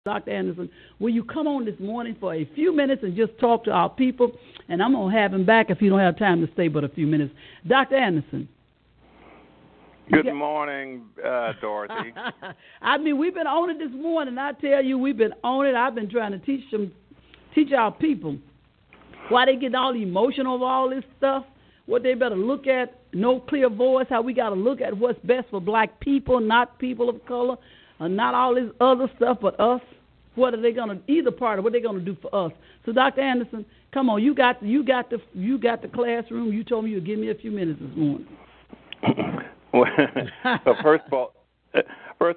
Dr. Anderson, will you come on this morning for a few minutes and just talk to our people? And I'm going to have him back if you don't have time to stay but a few minutes. Dr. Anderson. Good morning, Dorothy. I mean, we've been on it this morning. I tell you, we've been on it. I've been trying to teach our people why they get all emotional over all this stuff, what they better look at, no clear voice, how we got to look at what's best for black people, not people of color, not all this other stuff, but us. What are they going to, either part of what they're going to do for us? So, Dr. Anderson, come on, you got the classroom. You told me you'd give me a few minutes this morning. Well, first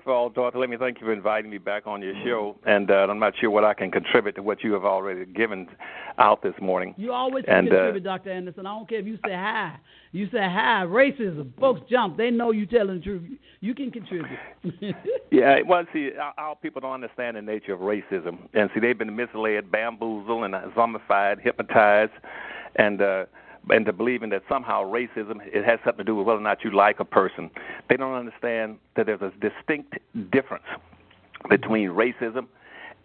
of all, Dorothy, let me thank you for inviting me back on your show, and I'm not sure what I can contribute to what you have already given out this morning. You always can contribute, Dr. Anderson. I don't care if you say hi. You say hi, racism. Folks jump. They know you telling the truth. You can contribute. Yeah, well, see, our people don't understand the nature of racism. And, see, they've been misled, bamboozled, and zombified, hypnotized, and into believing that somehow racism, it has something to do with whether or not you like a person. They don't understand that there's a distinct difference between racism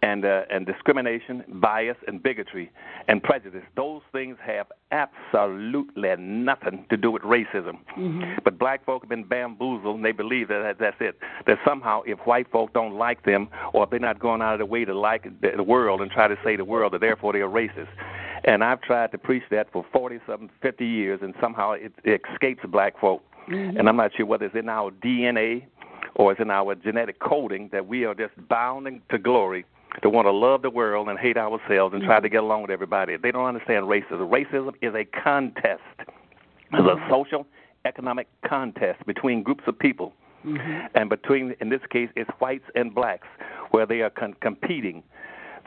and discrimination, bias, and bigotry, and prejudice. Those things have absolutely nothing to do with racism. Mm-hmm. But black folk have been bamboozled, and they believe that that's it. That somehow if white folk don't like them, or if they're not going out of their way to like the world and try to say the world, that therefore they're racist. And I've tried to preach that for 40-something, 50 years, and somehow it escapes black folk. Mm-hmm. And I'm not sure whether it's in our DNA or it's in our genetic coding that we are just bound to glory to want to love the world and hate ourselves and try to get along with everybody. They don't understand racism. Racism is a contest. It's a social, economic contest between groups of people. Mm-hmm. And between, in this case, it's whites and blacks, where they are competing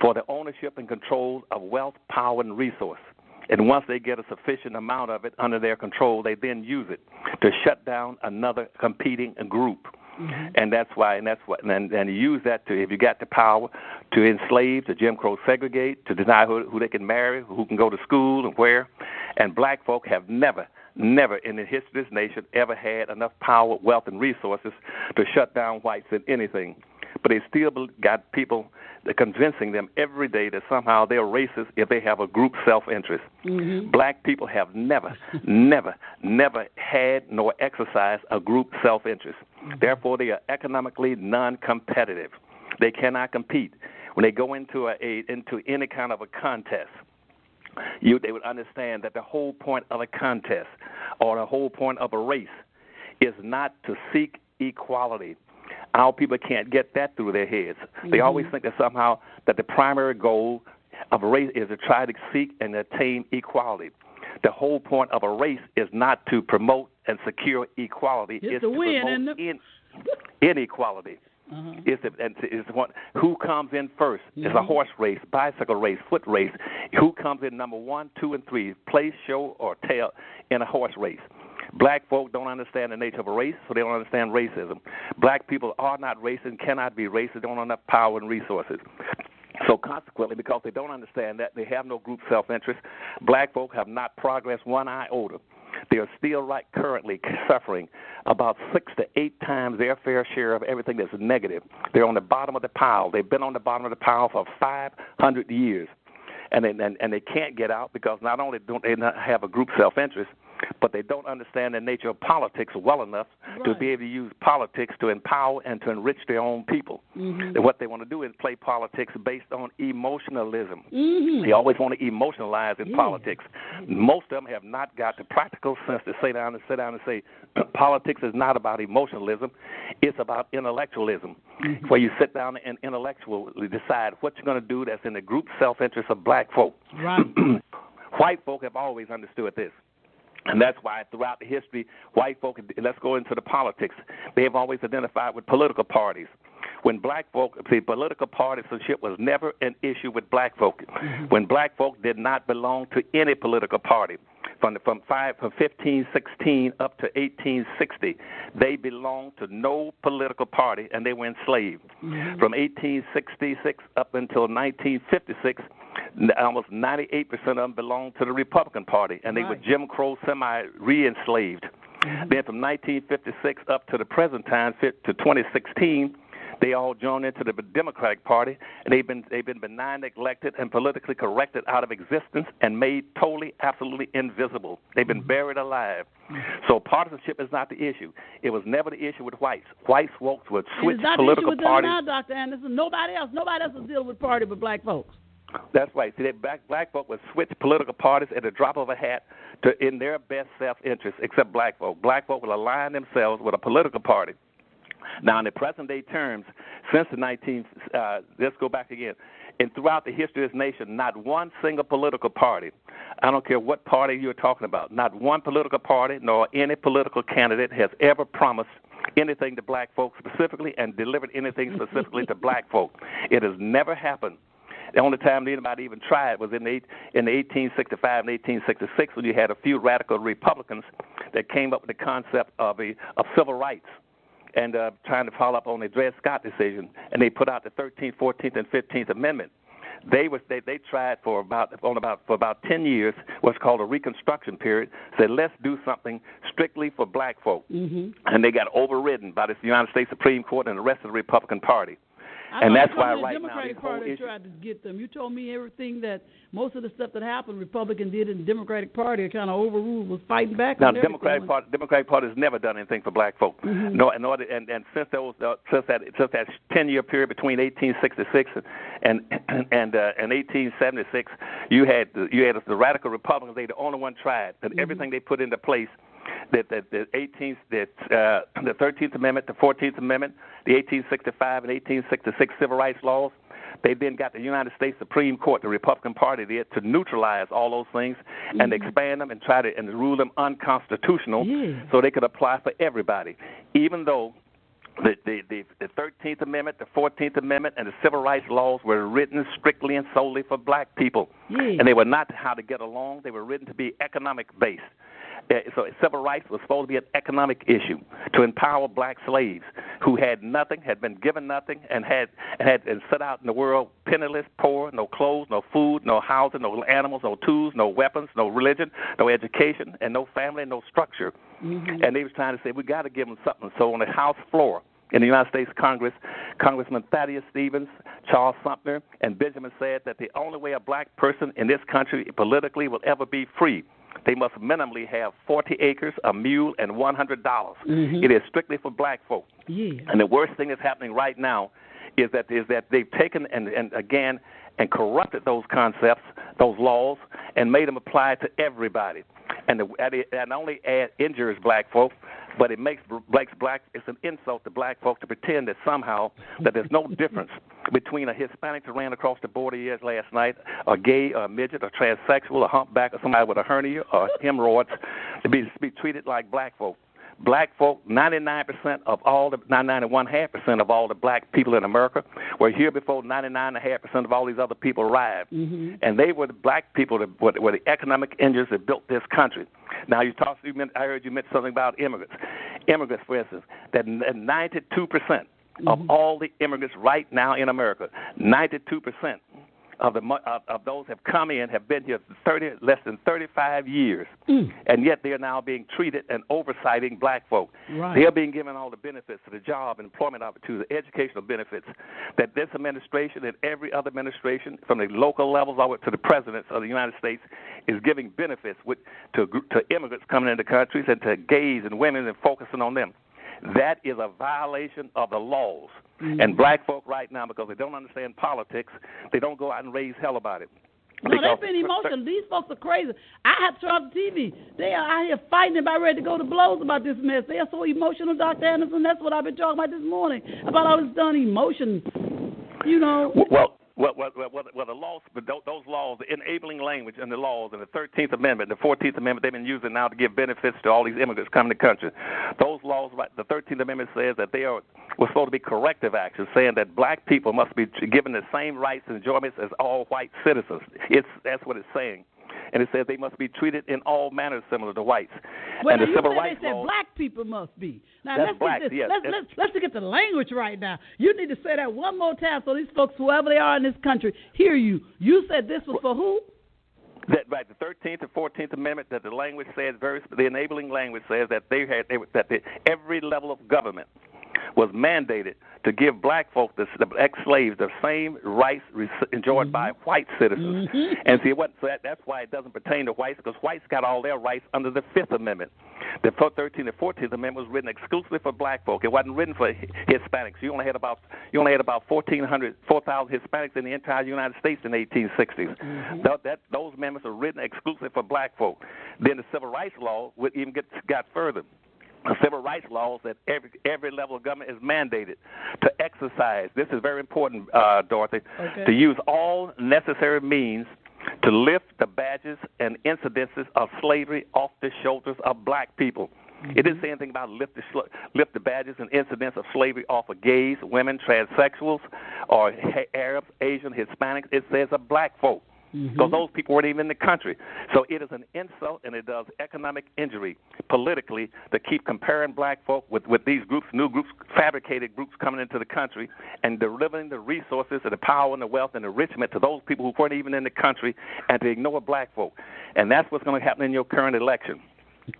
for the ownership and control of wealth, power, and resource. And once they get a sufficient amount of it under their control, they then use it to shut down another competing group. Mm-hmm. And that's why, and you use that to, if you got the power, to enslave, to Jim Crow segregate, to deny who they can marry, who can go to school and where. And black folk have never in the history of this nation ever had enough power, wealth, and resources to shut down whites in anything. But they still got people convincing them every day that somehow they're racist if they have a group self-interest. Mm-hmm. Black people have never had nor exercised a group self-interest. Mm-hmm. Therefore, they are economically non-competitive. They cannot compete. When they go into any kind of a contest, they would understand that the whole point of a contest or the whole point of a race is not to seek equality. Our people can't get that through their heads. Mm-hmm. They always think that somehow that the primary goal of a race is to try to seek and attain equality. The whole point of a race is not to promote and secure equality. It's to promote inequality. Uh-huh. Who comes in first? Mm-hmm. It's a horse race, bicycle race, foot race. Who comes in number 1, 2, and 3, place, show, or tail in a horse race? Black folk don't understand the nature of a race, so they don't understand racism. Black people are not racist, cannot be racist, they don't have enough power and resources. So consequently, because they don't understand that, they have no group self-interest. Black folk have not progressed one iota. They are still currently suffering about 6 to 8 times their fair share of everything that's negative. They're on the bottom of the pile. They've been on the bottom of the pile for 500 years. And they can't get out because not only don't they not have a group self-interest, but they don't understand the nature of politics well enough to be able to use politics to empower and to enrich their own people. Mm-hmm. And what they want to do is play politics based on emotionalism. Mm-hmm. They always want to emotionalize in politics. Most of them have not got the practical sense to sit down and say, politics is not about emotionalism, it's about intellectualism, where you sit down and intellectually decide what you're going to do that's in the group self-interest of black folk. Right. White folk have always understood this. And that's why throughout the history, white folk, let's go into the politics, they have always identified with political parties. When black folk, political partisanship was never an issue with black folk. Mm-hmm. When black folk did not belong to any political party. From 1516 up to 1860, they belonged to no political party, and they were enslaved. Mm-hmm. From 1866 up until 1956, almost 98% of them belonged to the Republican Party, and they were Jim Crow semi-re-enslaved. Mm-hmm. Then from 1956 up to the present time, to 2016, They all joined into the Democratic Party, and they've been benign, neglected, and politically corrected out of existence and made totally, absolutely invisible. They've been buried alive. So partisanship is not the issue. It was never the issue with whites. Whites would switch political parties. Now, Dr. Anderson, nobody else is dealing with party but black folks. That's right. See, black folk would switch political parties at the drop of a hat in their best self-interest, except black folk. Black folk will align themselves with a political party. Now, in the present-day terms, since the let's go back again, and throughout the history of this nation, not one single political party, I don't care what party you're talking about, not one political party nor any political candidate has ever promised anything to black folks specifically and delivered anything specifically to black folk. It has never happened. The only time anybody even tried was in the 1865 and 1866 when you had a few radical Republicans that came up with the concept of civil rights and trying to follow up on the Dred Scott decision, and they put out the 13th, 14th, and 15th Amendment. They tried for about 10 years what's called a Reconstruction period. Said let's do something strictly for black folk, and they got overridden by the United States Supreme Court and the rest of the Republican Party. And that's why right now the Democratic Party tried to get them. You told me everything that most of the stuff that happened, Republican did in the Democratic Party kind of overruled, was fighting back. Now, the Democratic Party has never done anything for black folk. No, and since that 10-year period between 1866 and 1876, you had the radical Republicans. They the only one tried, and everything they put into place. The 13th Amendment, the 14th Amendment, the 1865 and 1866 civil rights laws. They then got the United States Supreme Court, the Republican Party, there to neutralize all those things and expand them and try to rule them unconstitutional so they could apply for everybody. Even though the 13th Amendment, the 14th Amendment, and the civil rights laws were written strictly and solely for black people, and they were not how to get along. They were written to be economic-based. So civil rights was supposed to be an economic issue to empower black slaves who had nothing, had been given nothing, and had set out in the world penniless, poor, no clothes, no food, no housing, no animals, no tools, no weapons, no religion, no education, and no family, no structure. And they was trying to say, we got to give them something. So on the House floor in the United States Congress, Congressman Thaddeus Stevens, Charles Sumner, and Benjamin said that the only way a black person in this country politically will ever be free, they must minimally have 40 acres, a mule, and $100. It is strictly for black folk. And the worst thing that's happening right now is that they've taken and corrupted those concepts, those laws, and made them apply to everybody. And not only injures black folk, but it makes it's an insult to black folk to pretend that somehow that there's no difference between a Hispanic that ran across the border last night, a gay, a midget, a transsexual, a humpback, or somebody with a hernia or hemorrhoids, to be treated like black folk. Black folk, 99% of all the 99.5% of all the black people in America were here before 99.5% of all these other people arrived, and they were the black people that were the economic engines that built this country. Now I heard you mention something about immigrants. Immigrants, for instance, that 92% of all the immigrants right now in America, 92% of those have come in, have been here less than 35 years, and yet they are now being treated and oversighting black folk. They are being given all the benefits of the job and employment opportunities, the educational benefits that this administration and every other administration, from the local levels all the way to the presidents of the United States, is giving benefits to immigrants coming into countries and to gays and women and focusing on them. That is a violation of the laws. And black folk right now, because they don't understand politics, they don't go out and raise hell about it. No, they've been emotional. These folks are crazy. I have to turn off the TV. They are out here fighting about ready to go to blows about this mess. They are so emotional, Dr. Anderson. That's what I've been talking about this morning, about all this done emotion, Well, the laws, those laws, the enabling language in the laws, and the 13th Amendment, the 14th Amendment, they've been using now to give benefits to all these immigrants coming to the country. Those laws, the 13th Amendment says that were supposed to be corrective actions, saying that black people must be given the same rights and enjoyments as all white citizens. That's what it's saying. And it says they must be treated in all manners similar to whites. Well, and the civil rights laws, they said black people must be. Now let's get the language right now. You need to say that one more time so these folks, whoever they are in this country, hear you. You said this was for who? The 13th and 14th Amendment, that the language says, the enabling language says that every level of government was mandated to give black folk, the ex-slaves, the same rights enjoyed by white citizens. And see, that's why it doesn't pertain to whites, because whites got all their rights under the Fifth Amendment. The 13th and 14th Amendment was written exclusively for black folk. It wasn't written for Hispanics. You only had about 4,000 Hispanics in the entire United States in the 1860s. Those amendments are written exclusively for black folk. Then the Civil Rights Law even got further. The civil rights laws that every level of government is mandated to exercise. This is very important, Dorothy, to use all necessary means to lift the badges and incidences of slavery off the shoulders of black people. It didn't say anything about lift the badges and incidents of slavery off of gays, women, transsexuals, or Arabs, Asian, Hispanics. It says of black folk. Because those people weren't even in the country. So it is an insult, and it does economic injury politically to keep comparing black folk with these groups, new groups, fabricated groups coming into the country and delivering the resources and the power and the wealth and the enrichment to those people who weren't even in the country, and to ignore black folk. And that's what's going to happen in your current election.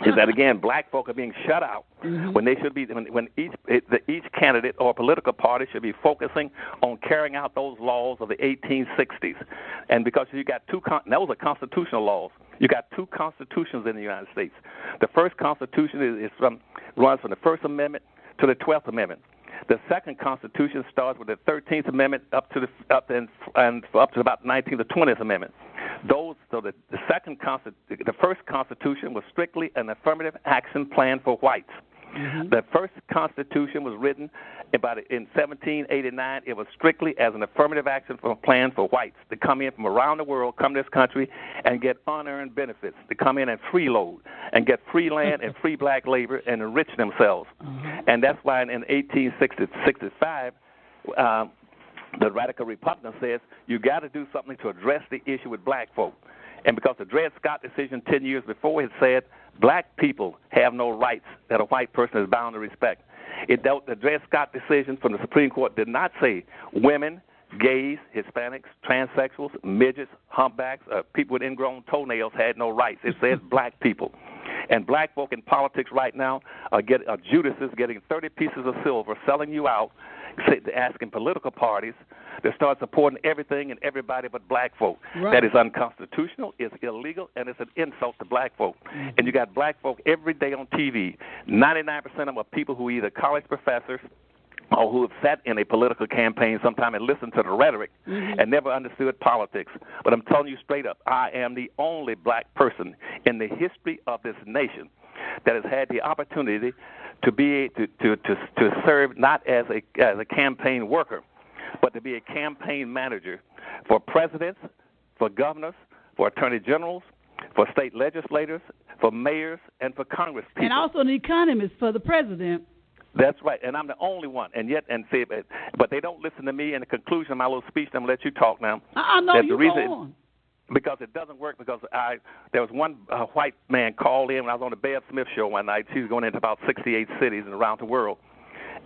Is that, again, black folk are being shut out when they should be, when each candidate or political party should be focusing on carrying out those laws of the 1860s. And because you got those are constitutional laws. You got two constitutions in the United States. The first constitution runs from the First Amendment to the 12th Amendment. The second Constitution starts with the 13th Amendment up to about the 19th or 20th Amendment. The first Constitution was strictly an affirmative action plan for whites. The first Constitution was written in 1789. It was strictly as an affirmative action plan for whites to come in from around the world, come to this country, and get unearned benefits, to come in and freeload and get free land and free black labor and enrich themselves. And that's why in 1865, the radical Republican says you got to do something to address the issue with black folk. And because the Dred Scott decision 10 years before had said black people have no rights that a white person is bound to respect. The Dred Scott decision from the Supreme Court did not say women, gays, Hispanics, transsexuals, midgets, humpbacks, people with ingrown toenails had no rights. It says black people. And black folk in politics right now are Judases getting 30 pieces of silver, selling you out, asking political parties to start supporting everything and everybody but black folk. That is unconstitutional, it's illegal, and it's an insult to black folk. And you got black folk every day on TV. 99% of them are people who are either college professors or who have sat in a political campaign sometime and listened to the rhetoric and never understood politics. But I'm telling you straight up, I am the only black person in the history of this nation that has had the opportunity to be to serve not as a campaign worker, but to be a campaign manager for presidents, for governors, for attorney generals, for state legislators, for mayors, and for congress people. And also an economist for the president. That's right, and I'm the only one. But they don't listen to me. In the conclusion of my little speech, I'm going to let you talk now. I know you go on. Because it doesn't work, because there was one white man called in when I was on the Bev Smith show one night. She was going into about 68 cities and around the world.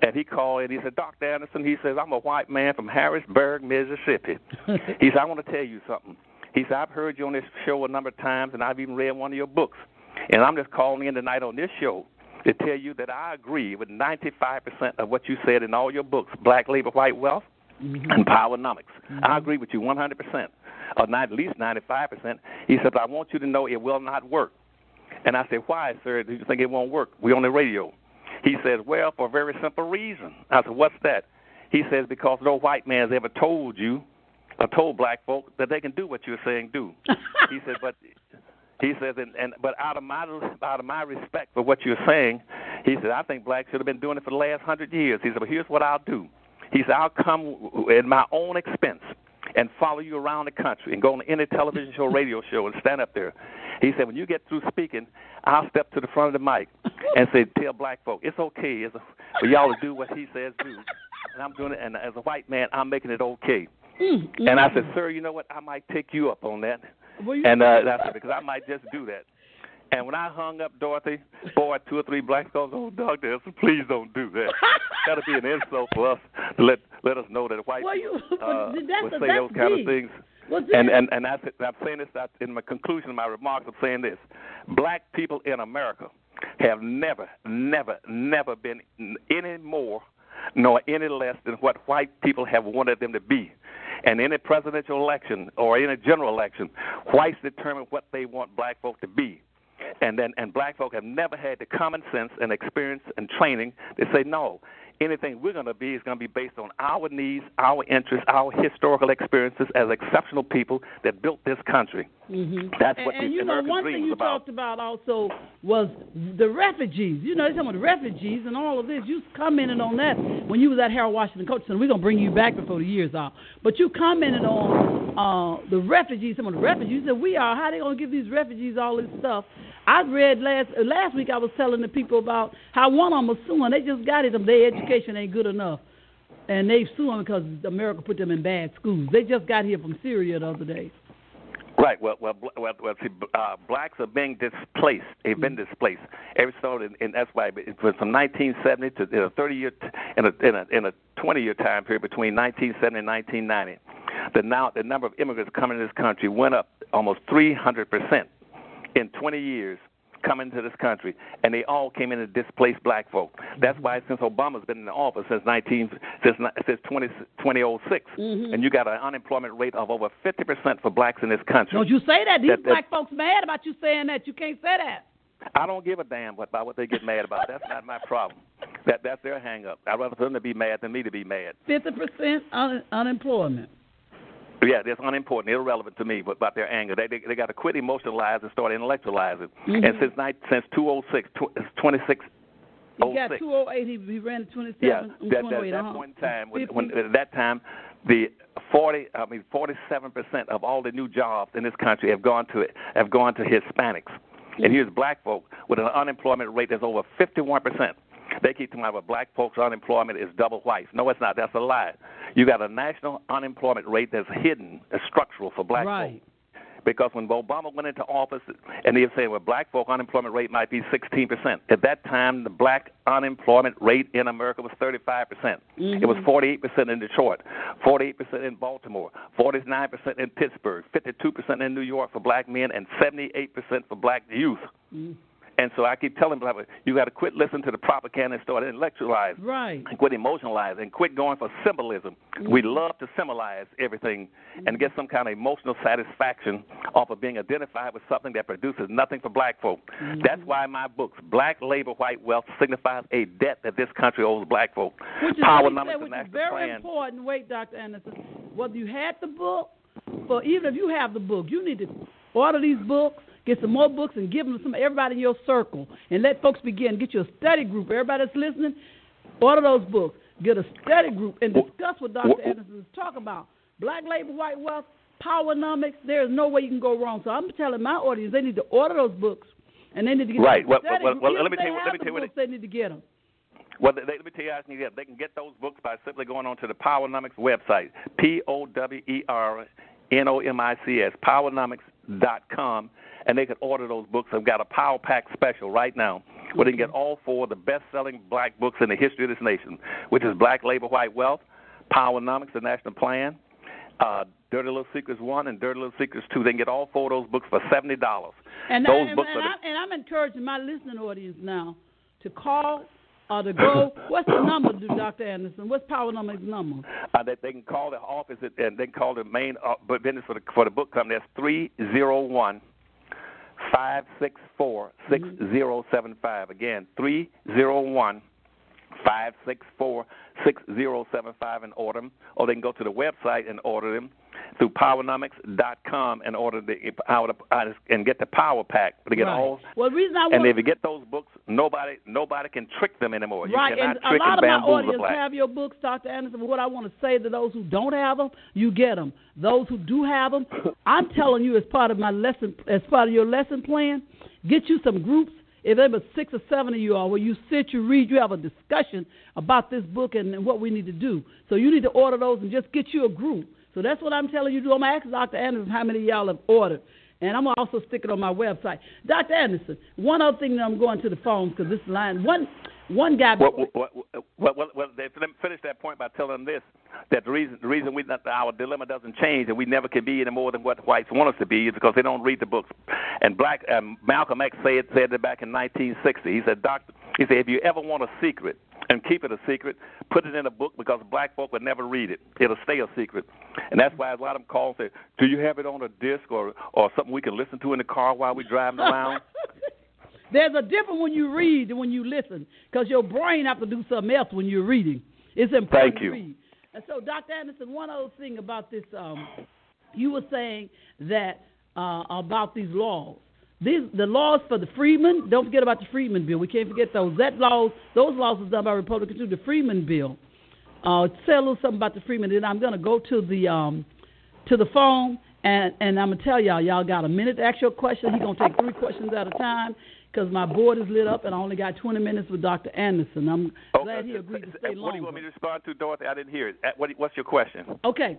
And he called in. He said, Dr. Anderson, he says, I'm a white man from Harrisburg, Mississippi. He said, I want to tell you something. He said, I've heard you on this show a number of times, and I've even read one of your books. And I'm just calling in tonight on this show to tell you that I agree with 95% of what you said in all your books, Black Labor, White Wealth, and Powernomics. I agree with you 100%, or not at least 95%. He said, but I want you to know it will not work. And I said, why, sir, do you think it won't work? We're on the radio. He says, well, for a very simple reason. I said, what's that? He says, because no white man has ever told you or told black folk that they can do what you're saying do. He said, but out of my respect for what you're saying, he said, I think blacks should have been doing it for the last 100 years. He said, but here's what I'll do. He said, I'll come at my own expense and follow you around the country and go on any television show, radio show, and stand up there. He said, when you get through speaking, I'll step to the front of the mic and say, tell black folk, it's okay for y'all to do what he says do. And I'm doing it, and as a white man, I'm making it okay. And I said, sir, you know what? I might take you up on that. And that's because I might just do that. And when I hung up, Dorothy, 2 or 3 blacks goes, oh, Dr. Anderson, please don't do that. That'll be an insult for us to let us know that white people would say those kind of things. And I'm saying this in my conclusion of my remarks. I'm saying this: black people in America have never been any more nor any less than what white people have wanted them to be. And in a presidential election or in a general election, whites determine what they want black folk to be. And black folk have never had the common sense and experience and training to say, no, anything we're going to be is going to be based on our needs, our interests, our historical experiences as exceptional people that built this country. Mm-hmm. That's what the American American dream was about. And one thing you talked about also was the refugees. You know, they're talking about the refugees and all of this. You commented on that when you was at Harold Washington Coach Center. We're going to bring you back before the year's out. But you commented on the refugees, some of the refugees. You said, how they going to give these refugees all this stuff? I read last week I was telling the people about how one of them was suing. They just got it. Their education ain't good enough. And they suing because America put them in bad schools. They just got here from Syria the other day. Right. Well, see, blacks are being displaced. They've been displaced. Every started in that's why it was from 1970 to 30 year in a 20-year time period between 1970 and 1990. The number of immigrants coming to this country went up almost 300% in 20 years coming to this country, and they all came in to displace black folk. That's why since Obama's been in the office since 2006, and you got an unemployment rate of over 50% for blacks in this country. Don't you say that. These black folks mad about you saying that. You can't say that. I don't give a damn about what they get mad about. That's not my problem. That's their hang-up. I'd rather for them to be mad than me to be mad. 50% unemployment. Yeah, that's unimportant, irrelevant to me, but about their anger. They got to quit emotionalizing and start intellectualizing. Mm-hmm. And since 2006, 26. He got 208. He ran to 27. Yeah, that point in time, when at that time, the 47% of all the new jobs in this country have gone to Hispanics, and here's black folk with an unemployment rate that's over 51%. They keep talking about black folks' unemployment is double whites. No, it's not. That's a lie. You got a national unemployment rate that's hidden, structural for black folks. Because when Obama went into office, and they were saying, well, black folk unemployment rate might be 16%. At that time, the black unemployment rate in America was 35%. Mm-hmm. It was 48% in Detroit, 48% in Baltimore, 49% in Pittsburgh, 52% in New York for black men, and 78% for black youth. Mm-hmm. And so I keep telling people, you got to quit listening to the propaganda and start intellectualizing. Right. And quit emotionalizing and quit going for symbolism. Mm-hmm. We love to symbolize everything and get some kind of emotional satisfaction off of being identified with something that produces nothing for black folk. Mm-hmm. That's why my books, Black Labor, White Wealth, signifies a debt that this country owes black folk. Which is very important. Wait, Dr. Anderson, whether you had the book, or even if you have the book, you need to order these books. Get some more books and give them to everybody in your circle and let folks begin. Get you a study group. Everybody that's listening, order those books. Get a study group and discuss what Dr. Anderson is talking about. Black labor, white wealth, powernomics. There is no way you can go wrong. So I'm telling my audience they need to order those books and they need to get right. Well, let me tell you what they need to get them. Well, let me tell you how they can get those books by simply going on to the Powernomics website, POWERNOMICS, powernomics.com. And they can order those books. I've got a Power Pack special right now where they can get all four of the best-selling black books in the history of this nation, which is Black Labor, White Wealth, Powernomics, The National Plan, Dirty Little Secrets 1 and Dirty Little Secrets 2. They can get all four of those books for $70. And I'm encouraging my listening audience now to call or to go. What's the number, Dr. Anderson? What's Powernomics' number? They can call the office and they can call the main business for the book company. That's 301. 564-6075. Again, 301-564-6075 and order them. Or they can go to the website and order them through powernomics.com and order and get the Power Pack. To get all. Well, the reason and if you get those books, nobody can trick them anymore. Right, you cannot and trick a lot of my audience black. have your books, Dr. Anderson. But what I want to say to those who don't have them, you get them. Those who do have them, I'm telling you, as part of my lesson, as part of your lesson plan, get you some groups. If there were 6 or 7 of you all, where you sit, you read, you have a discussion about this book and what we need to do. So you need to order those and just get you a group. So that's what I'm telling you to do. I'm going to ask Dr. Anderson how many of y'all have ordered. And I'm also stick it on my website. Dr. Anderson, one other thing that I'm going to the phones because this line, one guy. Well, let me finish that point by telling them this, that the reason our dilemma doesn't change and we never can be any more than what whites want us to be is because they don't read the books. And Malcolm X said that back in 1960. He said, if you ever want a secret, and keep it a secret, put it in a book because black folk would never read it. It'll stay a secret. And that's why a lot of them call and say, do you have it on a disc or something we can listen to in the car while we're driving around? There's a difference when you read than when you listen, because your brain have to do something else when you're reading. It's important to read. And so, Dr. Anderson, one other thing about this, you were saying that about these laws. The laws for the freedmen, don't forget about the Freedmen Bill. We can't forget those. Those laws was done by Republicans too, the Freedmen Bill. Say a little something about the Freedmen. Then I'm going to go to the phone, and I'm going to tell y'all got a minute to ask your question. He's going to take 3 questions at a time because my board is lit up, and I only got 20 minutes with Dr. Anderson. I'm glad he agreed to stay longer. What do you want me to respond to, Dorothy? I didn't hear it. What's your question? Okay.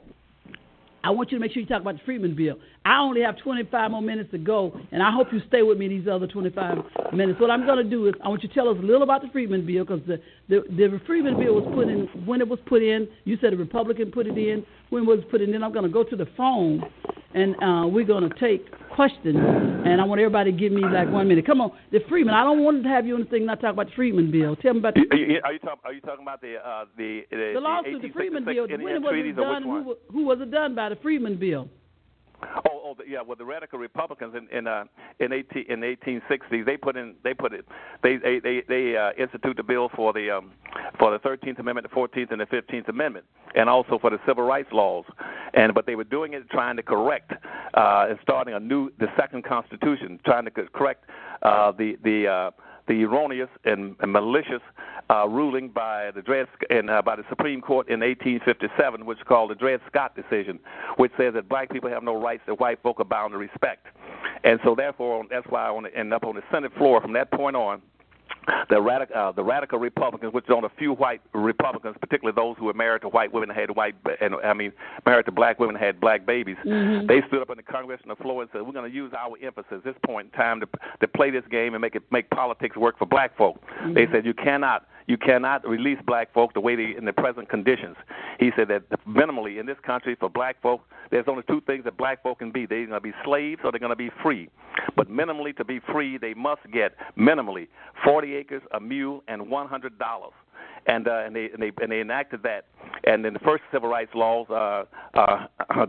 I want you to make sure you talk about the Freedmen Bill. I only have 25 more minutes to go, and I hope you stay with me these other 25 minutes. What I'm going to do is I want you to tell us a little about the Freedmen Bill, because the Freedmen Bill was put in, when it was put in, you said a Republican put it in, when it was put in. Then I'm going to go to the phone, and we're going to take questions, and I want everybody to give me like 1 minute. Come on, the Freedmen. I don't want to have you anything not talk about the Freedmen Bill. Tell me about Are you talking about the lawsuit, the Freedmen Bill? When was it done? Who was it done by? The Freedmen Bill. Well, the radical Republicans in the 1860s, they institute the bill for the 13th Amendment, the 14th, and the 15th Amendment, and also for the civil rights laws. But they were doing it trying to correct and starting the second Constitution, trying to correct the erroneous and malicious ruling by the Supreme Court in 1857, which is called the Dred Scott decision, which says that black people have no rights that white folk are bound to respect. And so, therefore, that's why I want to end up on the Senate floor from that point on. The radical Republicans, which is on a few white Republicans, particularly those who were married to white women and had married to black women and had black babies, they stood up in the congressional floor and said, we're going to use our emphasis at this point in time to play this game and make politics work for black folk. They said you cannot release black folk the way in the present conditions. He said that minimally in this country for black folk, there's only 2 things that black folk can be. They're going to be slaves or they're going to be free. But minimally, to be free, they must get minimally 40 acres, a mule, and $100. And they enacted that. And in the first civil rights laws,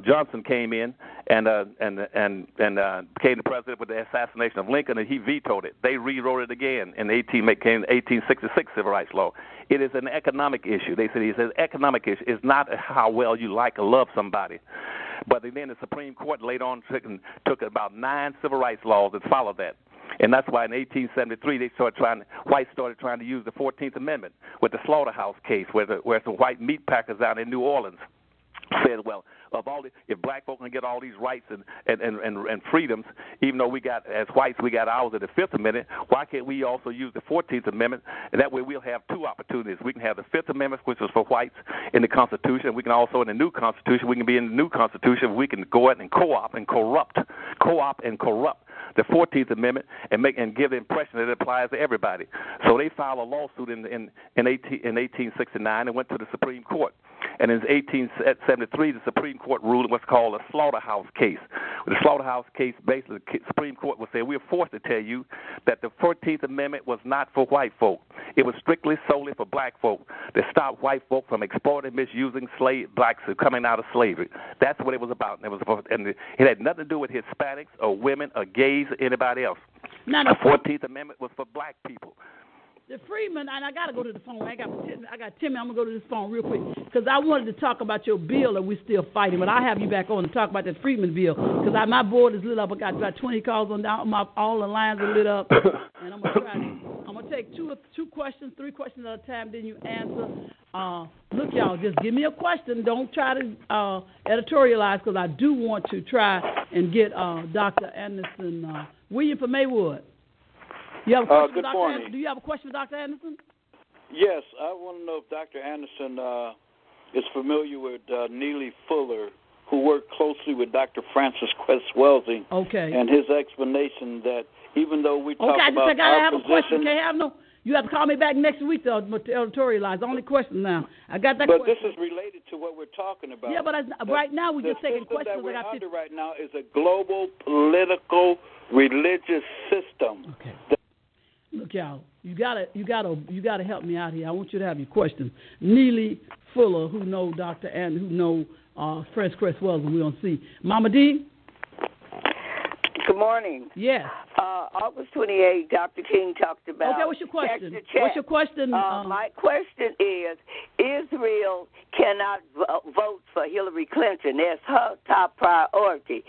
Johnson came in and became the president with the assassination of Lincoln, and he vetoed it. They rewrote it again in 1866 civil rights law. It is an economic issue. He says economic issue is not how well you like or love somebody. But then the Supreme Court later on took about 9 civil rights laws that followed that. And that's why in 1873 whites started trying to use the 14th Amendment with the slaughterhouse case, where some white meat packers down in New Orleans said, well, if black folk can get all these rights and freedoms, even though as whites we got ours at the 5th Amendment, why can't we also use the 14th Amendment? And that way we'll have 2 opportunities. We can have the 5th Amendment, which is for whites in the Constitution. We can also, in the new Constitution, we can be in the new Constitution, we can go out and co-op and corrupt the 14th Amendment and give the impression that it applies to everybody. So they filed a lawsuit in 1869 and went to the Supreme Court. And in 1873, the Supreme Court ruled what's called a slaughterhouse case. With the slaughterhouse case, basically, the Supreme Court would say, we're forced to tell you that the 14th Amendment was not for white folk. It was strictly solely for black folk to stop white folk from exploiting, misusing blacks coming out of slavery. That's what it was about. And it had nothing to do with Hispanics or women or gays or anybody else. The 14th Amendment was for black people. The Freedmen, and I got to go to the phone. I got 10 minutes. I'm going to go to this phone real quick because I wanted to talk about your bill and we're still fighting. But I have you back on to talk about that Freedmen bill because my board is lit up. I got about 20 calls on down. All the lines are lit up. And I'm going to take 2 questions, 3 questions at a time, then you answer. Look, y'all, just give me a question. Don't try to editorialize because I do want to try and get Dr. Anderson, William from Maywood. You have a question good morning. Do you have a question for Dr. Anderson? Yes, I want to know if Dr. Anderson is familiar with Neely Fuller, who worked closely with Dr. Francis Quest Welsing. Okay. And his explanation that even though we talk about I have our a question. You have to call me back next week to editorialize. Only question now. I got that but question. This is related to what we're talking about. Yeah, but right now we're just taking questions. The system that we're under right now is a global, political, religious system. Okay. Look, y'all, you gotta help me out here. I want you to have your question. Neely Fuller, who know Dr. and who know Francis Cresswell, and we're gonna see. Mama D. Good morning. Yes. August 28th, Dr. King talked about. Okay, what's your question? Check. What's your question? My question is, Israel cannot vote for Hillary Clinton. That's her top priority.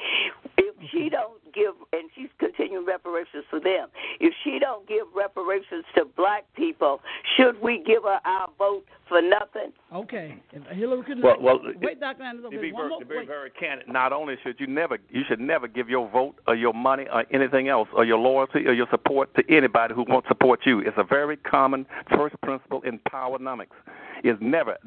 If she don't give, and she's continuing reparations for them, if she don't give reparations to black people, should we give her our vote for nothing? Okay. If Hillary Clinton. Well, wait, Dr. Anderson. To be very candid, not only should you should never give your vote or your money or anything else or your loyalty or your support to anybody who won't support you. It's a very common first principle in powernomics. Is never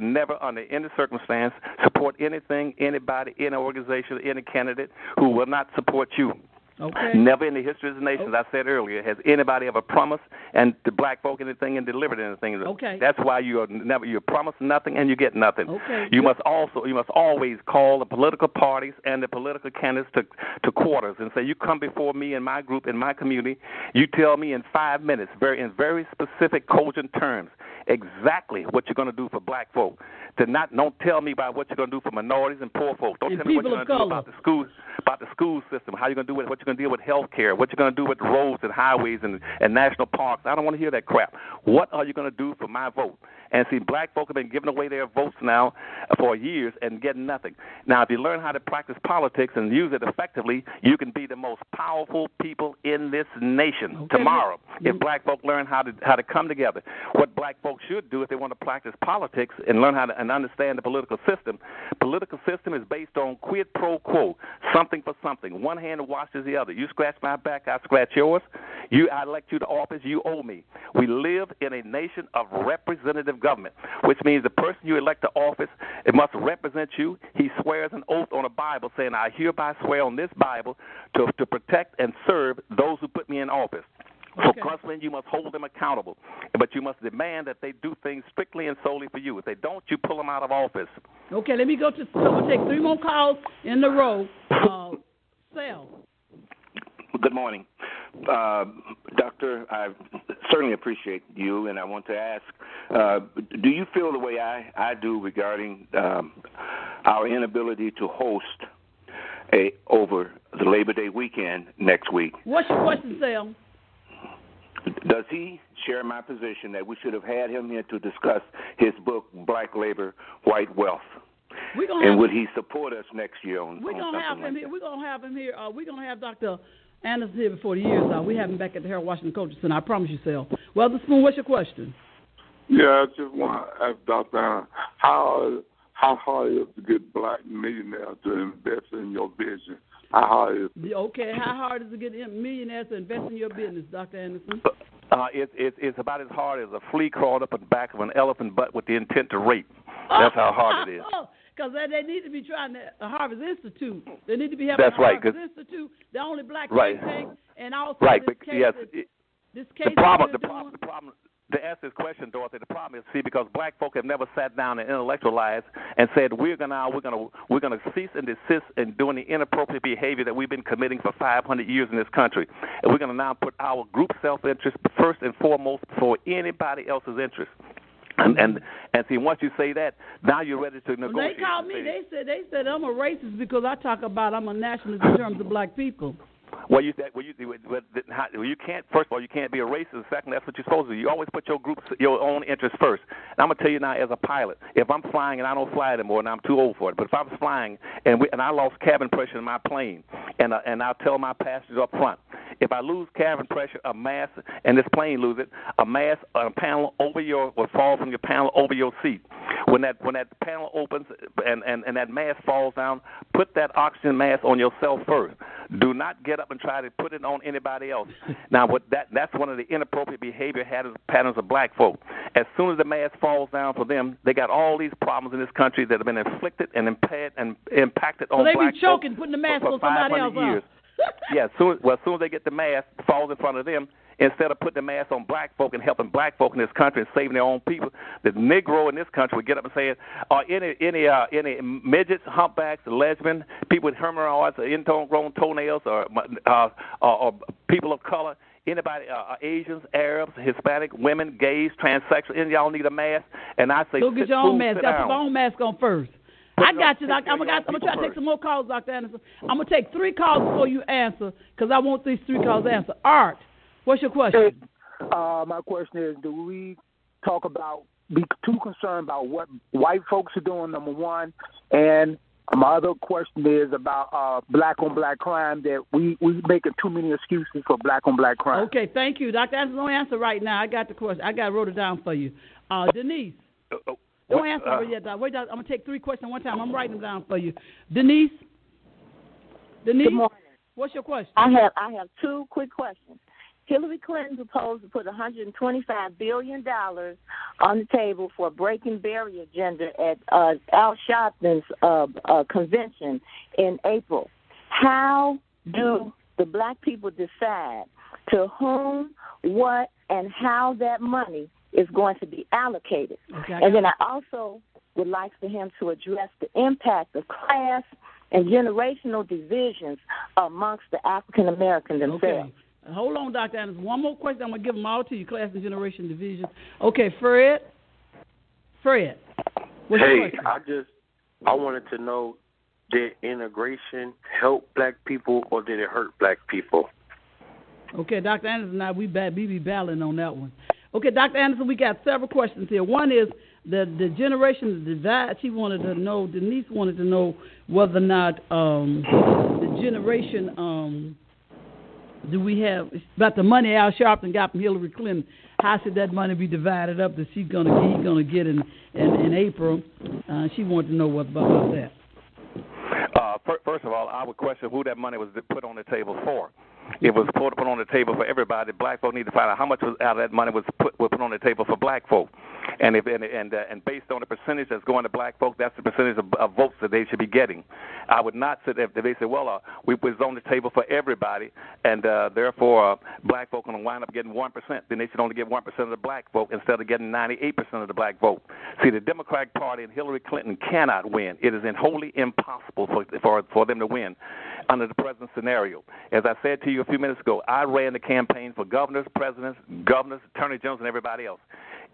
under any circumstance support anything, anybody, any organization, any candidate who will not support you. Okay. Never in the history of the nation, as I said earlier, has anybody ever promised and to black folk anything and delivered anything. Okay. That's why you promise nothing and you get nothing. Okay. You must always call the political parties and the political candidates to quarters and say, you come before me in my group, in my community, you tell me in 5 minutes, in very specific, cogent terms, exactly what you're going to do for black folk. Don't tell me about what you're going to do for minorities and poor folk. Don't tell me what you're going to do about the school system, how you're going to do it, what you're going to deal with health care, what you're going to do with roads and highways and national parks. I don't want to hear that crap. What are you going to do for my vote? And see, black folk have been giving away their votes now for years and getting nothing. Now, if you learn how to practice politics and use it effectively, you can be the most powerful people in this nation tomorrow. If black folk learn how to come together, what black folks should do if they want to practice politics and learn how to and understand the political system is based on quid pro quo, something for something. One hand washes the other. You scratch my back, I scratch yours. I elect you to office, you owe me. We live in a nation of representative government, which means the person you elect to office, it must represent you. He swears an oath on a Bible saying, I hereby swear on this Bible to protect and serve those who put me in office. For Crestland, you must hold them accountable, but you must demand that they do things strictly and solely for you. If they don't, you pull them out of office. Okay, let me go to. I'm gonna take 3 more calls in a row. Sal. Good morning, Doctor. I certainly appreciate you, and I want to ask: do you feel the way I do regarding our inability to host over the Labor Day weekend next week? What's your question, Sal? Does he share my position that we should have had him here to discuss his book, Black Labor, White Wealth? And would he support us next year on We're going to have him like here. We're going to have him here. We're going to have Dr. Anderson here before the year's out. We have him back at the Harold Washington Culture Center. I promise you, Sal. Well, the Spoon, what's your question? Yeah, I just want to ask Dr. Anderson, how hard is it to get black millionaires to invest in your vision? How hard is it? Okay, how hard is it to get millionaires to invest in your business, Dr. Anderson? It's about as hard as a flea crawled up in the back of an elephant butt with the intent to rape. That's how hard it is. Because they need to be trying to Harvest Institute. They need to be having Harvest Institute, the only black think tank, and also this case. The problem. To answer this question, Dorothy, the problem is, because black folk have never sat down and intellectualized and said we're gonna cease and desist in doing the inappropriate behavior that we've been committing for 500 years in this country, and we're gonna now put our group self-interest first and foremost before anybody else's interest. And see, once you say that, now you're ready to negotiate. They called me. They said I'm a racist because I talk about I'm a nationalist in terms of black people. Well, you can't. First of all, you can't be a racist. Second, that's what you're supposed to do. You always put your own interests first. And I'm gonna tell you now, as a pilot, if I'm flying and I don't fly anymore, and I'm too old for it, but if I'm flying and I lost cabin pressure in my plane, and I'll tell my passengers up front, if I lose cabin pressure, a mass, and this plane loses it, a panel will fall from your panel over your seat. When that panel opens and that mask falls down, put that oxygen mask on yourself first. Do not get up and try to put it on anybody else. Now, that's one of the inappropriate behavior patterns of black folk. As soon as the mask falls down for them, they got all these problems in this country that have been inflicted and impacted on black folk. So they be choking, putting the mask on somebody else. Years. Yeah, as soon as they get the mask falls in front of them, instead of putting the mask on black folk and helping black folk in this country and saving their own people, the Negro in this country would get up and say, any midgets, humpbacks, lesbian, people with hemorrhoids, or ingrown toenails, or people of color, Anybody, Asians, Arabs, Hispanic, women, gays, transsexual, any of y'all need a mask? And I say, go get your own mask. Got to put my down. own mask on first. I got you, Doctor. I'm going to try to take some more calls, Dr. Anderson. I'm going to take 3 calls before you answer because I want these 3 calls answered. Art, what's your question? My question is, do we be too concerned about what white folks are doing, number one, and my other question is about black-on-black crime, that we making too many excuses for black-on-black crime. Okay, thank you. Dr. Anderson, don't answer right now. I got the question. wrote it down for you. Denise. Don't answer yet, Doc. Wait, Doc. I'm going to take 3 questions at one time. I'm writing them down for you. Denise? Good morning. What's your question? I have 2 quick questions. Hillary Clinton proposed to put $125 billion on the table for a breaking barrier agenda at Al Sharpton's convention in April. How do the black people decide to whom, what, and how that money is going to be allocated? Okay. And then I also would like for him to address the impact of class and generational divisions amongst the African Americans themselves. Okay. Hold on, Dr. Anderson. One more question. I'm going to give them all to you, class and generation division. Okay, Fred. What's your question? I wanted to know, did integration help black people or did it hurt black people? Okay, Dr. Anderson, now we be battling on that one. Okay, Dr. Anderson, we got several questions here. One is the generation divide. She wanted to know, Denise wanted to know whether or not the generation do we have about the money Al Sharpton got from Hillary Clinton? How should that money be divided up that he's gonna get in April? She wanted to know what about that. First of all, I would question who that money was put on the table for. It was put on the table for everybody. Black folk need to find out how much out of that money was put on the table for black folk, and based on the percentage that's going to black folk, that's the percentage of votes that they should be getting. I would not sit there if they say, well, we was on the table for everybody, and therefore black folk are going to wind up getting 1%. Then they should only get 1% of the black vote instead of getting 98% of the black vote. See, the Democratic Party and Hillary Clinton cannot win. It is wholly impossible for them to win under the present scenario. As I said to you a few minutes ago, I ran the campaign for governors, presidents, attorney generals, and everybody else.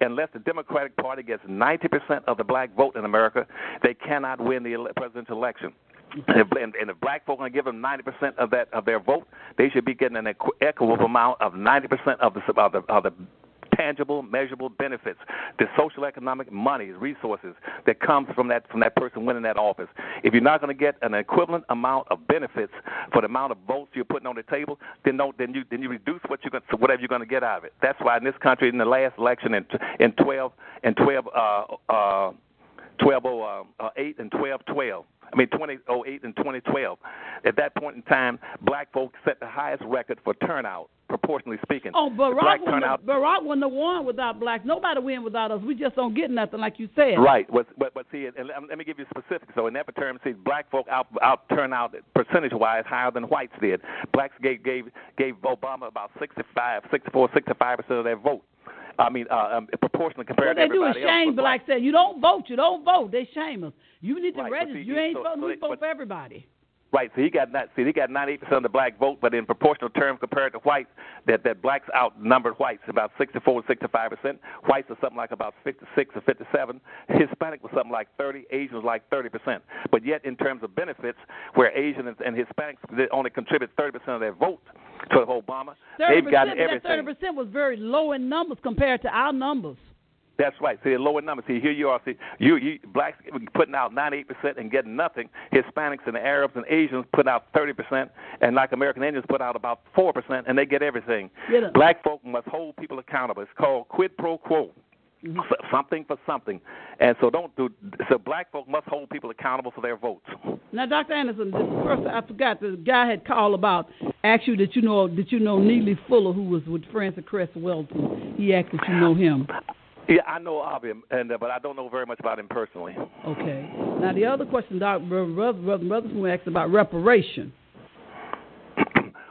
Unless the Democratic Party gets 90% of the black vote in America, they cannot win the presidential election. And if black folk are going to give them 90% of their vote, they should be getting an equitable amount of 90% of the tangible, measurable benefits, the social economic money, resources that comes from that person winning that office. If you're not going to get an equivalent amount of benefits for the amount of votes you're putting on the table, then you reduce whatever you're going to get out of it. That's why in this country, in the last election in 1208 and 2008 and 2012. At that point in time, black folks set the highest record for turnout, proportionally speaking. Oh, Barack wouldn't have won without blacks. Nobody win without us. We just don't get nothing, like you said. Right. But see, and let me give you specifics. So in that term, see, black folk out turn out percentage-wise higher than whites did. Blacks gave Obama about 65% of their vote. I mean, proportionally compared to everybody else. What they do is shame blacks. Say, you don't vote. They shame us. You need to register. You ain't voting. We vote for everybody. Right. So he got 98% of the black vote, but in proportional terms compared to whites, that blacks outnumbered whites about 64 to 65%. Whites are something like about 56 or 57. Hispanic was something like 30. Asian was like 30%. But yet, in terms of benefits, where Asian and Hispanics only contribute 30% of their vote to Obama, they've gotten everything. That 30% was very low in numbers compared to our numbers. That's right. See, a lower number. See, here you are. See, you blacks putting out 98% and getting nothing. Hispanics and the Arabs and Asians put out 30%, and like American Indians put out about 4%, and they get everything. Yeah. Black folk must hold people accountable. It's called quid pro quo. Mm-hmm. Something for something. And so black folk must hold people accountable for their votes. Now, Dr. Anderson, first I forgot, the guy had called about, asked you that you know Neely Fuller, who was with Frances Cress Welton. He asked that you know him. Yeah, I know of him, but I don't know very much about him personally. Okay. Now, the other question, Dr. Rutherford asked about reparation.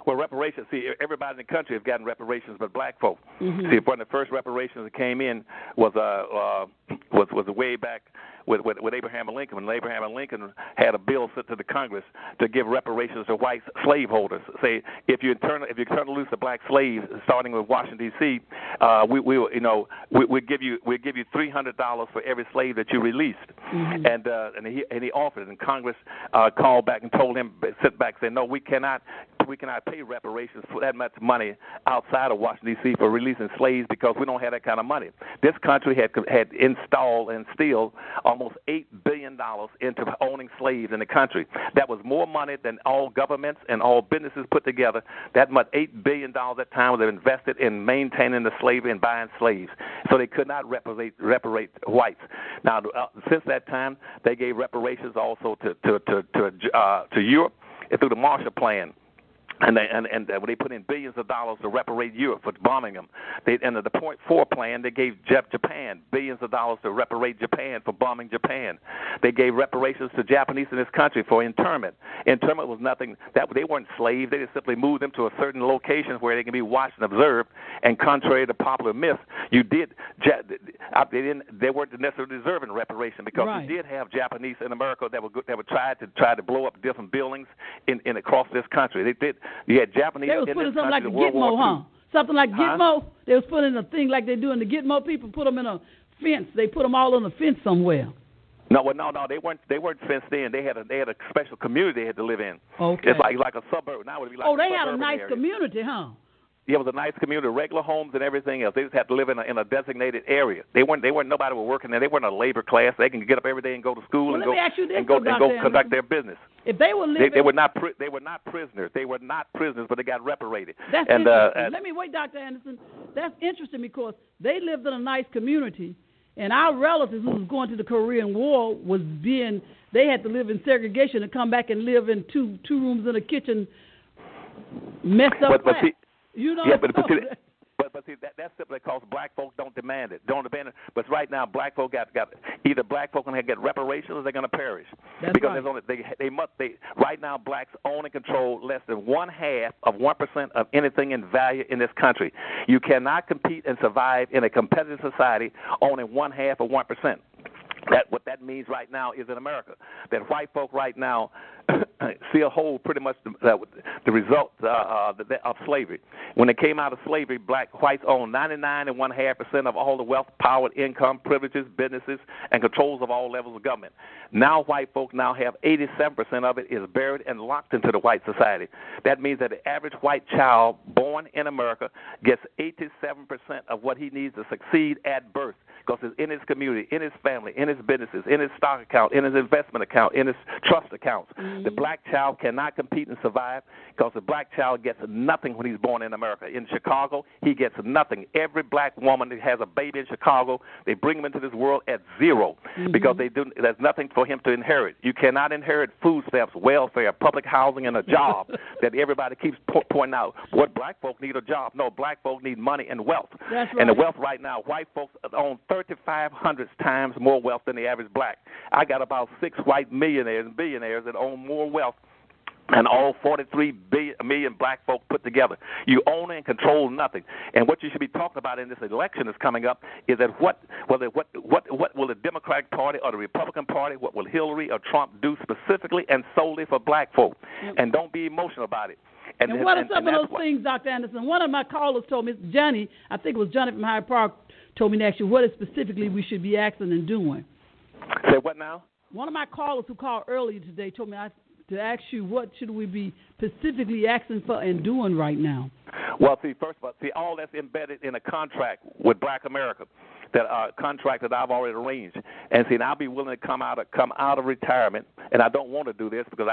Well, reparations. See, everybody in the country has gotten reparations, but black folk. Mm-hmm. See, one of the first reparations that came in was way back with Abraham Lincoln. When Abraham Lincoln had a bill sent to the Congress to give reparations to white slaveholders. Say, if you turn loose the black slaves, starting with Washington D.C., we give you $300 for every slave that you released. Mm-hmm. And he offered it, and Congress called back and told him, sit back, said, no, we cannot pay reparations for that much money outside of Washington D.C. for releasing slaves because we don't have that kind of money. This country had installed and instilled almost $8 billion into owning slaves in the country. That was more money than all governments and all businesses put together. That much $8 billion that time was invested in maintaining the slavery and buying slaves. So they could not reparate whites. Now, since that time, they gave reparations also to Europe through the Marshall Plan. And they put in billions of dollars to reparate Europe for bombing them. And the Point 4 plan, they gave Japan billions of dollars to reparate Japan for bombing Japan. They gave reparations to Japanese in this country for internment. Internment was nothing. They weren't slaves. They just simply moved them to a certain location where they can be watched and observed. And contrary to popular myth, they weren't necessarily deserving reparation because right. you did have Japanese in America that would try to blow up different buildings in across this country. They did. You had Japanese. They was putting something like the Gitmo, huh? Something like Gitmo. They was putting a thing like they do in the Gitmo. People put them in a fence. They put them all on a fence somewhere. No, they weren't fenced in. They had a special community they had to live in. Okay. It's like a suburb. Now it would be like they had a nice area. community, huh? Yeah, it was a nice community, regular homes and everything else. They just had to live in a designated area. They weren't nobody was working there. They weren't a labor class. They can get up every day and go to school and go conduct their business. If they were living, they were not prisoners. They were not prisoners, but they got reparated. That's interesting. Let me wait, Dr. Anderson. That's interesting because they lived in a nice community, and our relatives who was going to the Korean War they had to live in segregation and come back and live in two rooms and a kitchen, messed up. But see, that's simply because black folks don't demand it. But right now, black folk got either black folk going to get reparations or they're going to perish. That's because right. Right now, blacks own and control less than 1/2 of 1% of anything in value in this country. You cannot compete and survive in a competitive society owning 1/2 of 1%. What that means right now is in America that white folk right now still hold pretty much the result of slavery. When they came out of slavery, whites owned 99.5% of all the wealth, power, income, privileges, businesses, and controls of all levels of government. Now white folk have 87% of it is buried and locked into the white society. That means that the average white child born in America gets 87% of what he needs to succeed at birth. Because it's in his community, in his family, in his businesses, in his stock account, in his investment account, in his trust accounts. Mm-hmm. The black child cannot compete and survive because the black child gets nothing when he's born in America. In Chicago, he gets nothing. Every black woman that has a baby in Chicago, they bring him into this world at zero because there's nothing for him to inherit. You cannot inherit food stamps, welfare, public housing, and a job that everybody keeps pointing out. What black folk need a job. No, black folk need money and wealth. That's right. And the wealth right now, white folks own 3,500 times more wealth than the average black. I got about 6 white millionaires and billionaires that own more wealth than all 43 million black folk put together. You own and control nothing. And what you should be talking about in this election that's coming up is that what will the Democratic Party or the Republican Party, what will Hillary or Trump do specifically and solely for black folk? Yep. And don't be emotional about it. And what are some of those things, Dr. Anderson? One of my callers told me, Johnny, I think it was Johnny from Hyde Park, told me to ask you what is specifically we should be asking and doing. Say what now? One of my callers who called earlier today told me to ask you what should we be specifically asking for and doing right now. Well, first of all, all that's embedded in a contract with Black America, that contract that I've already arranged. And I'll be willing to come out of retirement, and I don't want to do this because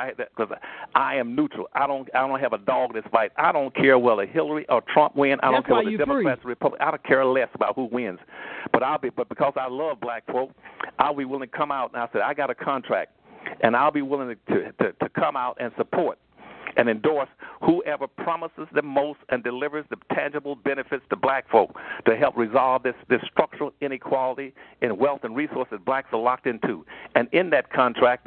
I am neutral. I don't have a dog in this fight. I don't care whether Hillary or Trump win. I don't care whether Democrats or Republicans. I don't care less about who wins. But because I love black folk, I'll be willing to come out and I said I got a contract, and I'll be willing to come out and support and endorse whoever promises the most and delivers the tangible benefits to black folk to help resolve this structural inequality in wealth and resources blacks are locked into. And in that contract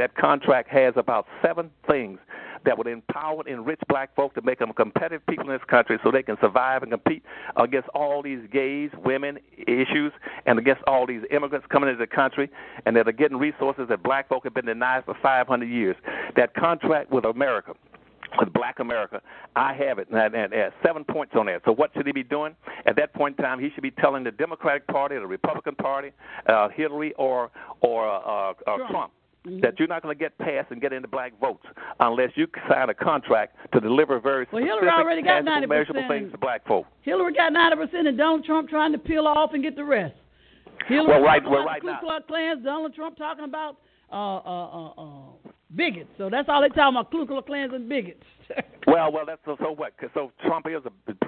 has about 7 things that would empower and enrich black folk to make them competitive people in this country so they can survive and compete against all these gays, women issues, and against all these immigrants coming into the country, and that are getting resources that black folk have been denied for 500 years. That contract with America, with black America, I have it, and 7 points on that. So what should he be doing? At that point in time, he should be telling the Democratic Party, the Republican Party, Hillary, or Trump that you're not going to get past and get into black votes unless you sign a contract to deliver very specific, tangible, measurable things to black folk. Hillary got 90%, and Donald Trump trying to peel off and get the rest. Hillary talking about the Ku Klux Klans, Donald Trump talking about bigots. So that's all they talking about, Ku Klux Klans and bigots. Well, that's so what? So Trump is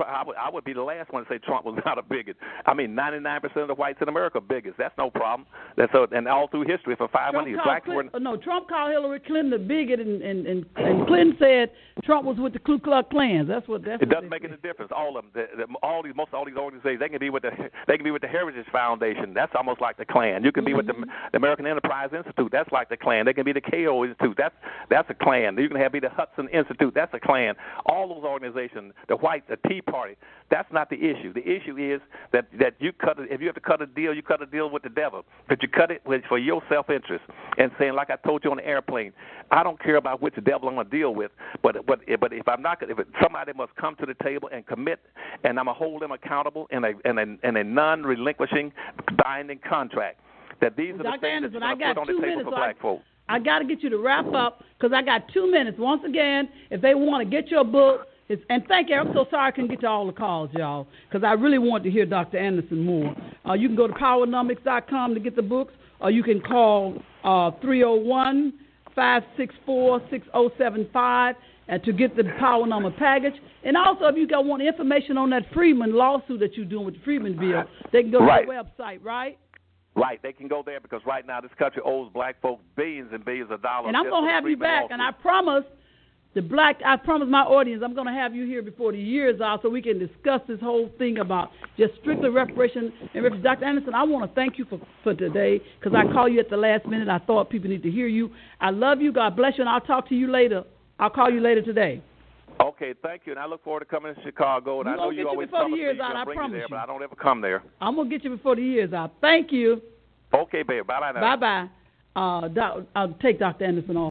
I would be the last one to say Trump was not a bigot. I mean, 99% of the whites in America are bigots. That's no problem. And all through history for 500 years, blacks were. No, Trump called Hillary Clinton a bigot, and Clinton said Trump was with the Ku Klux Klans. It doesn't make any difference. All of them, all these organizations, they can be with the Heritage Foundation. That's almost like the Klan. You can be with the American Enterprise Institute. That's like the Klan. They can be the KO Institute. That's a Klan. You can be the Hudson Institute. That's a Klan. All those organizations, the whites, the Tea Party, that's not the issue. The issue is that you cut it. If you have to cut a deal, you cut a deal with the devil. But you cut it for your self-interest. And saying, like I told you on the airplane, I don't care about which devil I'm going to deal with. But if I'm not, somebody must come to the table and commit, and I'm going to hold them accountable in a non-relinquishing, binding contract. That these are the things that you're going to put on the table for black folk. I got to get you to wrap up because I got 2 minutes. Once again, if they want to get your book, and thank you. I'm so sorry I couldn't get to all the calls, y'all, because I really want to hear Dr. Anderson more. You can go to powernomics.com to get the books, or you can call 301-564-6075 to get the Power Number package. And also, if you want information on that Freeman lawsuit that you're doing with the Freeman bill, they can go to the website, right? Right, they can go there because right now this country owes black folks billions and billions of dollars. And I'm going to have you back, and I promise my audience I'm going to have you here before the year is out so we can discuss this whole thing about just strictly reparation. And Dr. Anderson, I want to thank you for today because I called you at the last minute. I thought people need to hear you. I love you. God bless you, and I'll talk to you later. I'll call you later today. Okay, thank you, and I look forward to coming to Chicago. And I know you always promise me you're going to bring me there, but I don't ever come there. I'm going to get you before the year's out. Thank you. Okay, babe. Bye-bye now. Bye-bye. I'll take Dr. Anderson off.